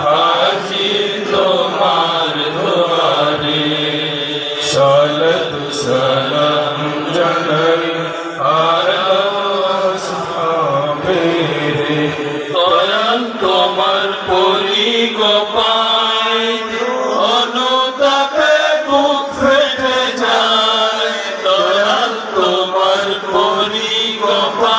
হাজির তোমার দুয়ারে সালাত সালাম জানাই আলা সাহাবেরে দয়াল তোমার পরিগপায় অনুতাপে বুক ফেটে যায় দয়াল তোমার পরিগপায়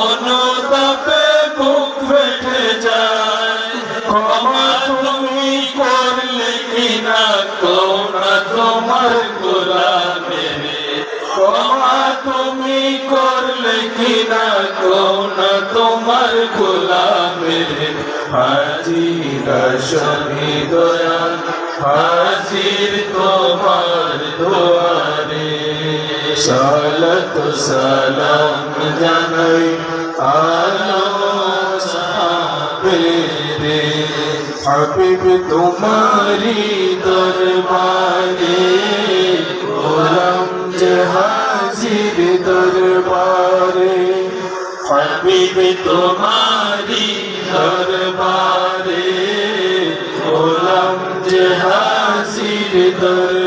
অনুতাপে বুক ফেটে যায় ক্ষমা তুমি করলে কিনা কোনা তোমার গোলামের ক্ষমা তুমি করলে কিনা কোনা তোমার গোলামের হাজির আসনি দয়াল হাজির তোমার দুয়ারে সালাত সালাম জানাই আলা সাহাবেরে হাবিব তোমারি দরবারে গোলাম যে হাজির দরবারে হাবিব তোমারি দরবারে গোলাম যে হাজির দরবারে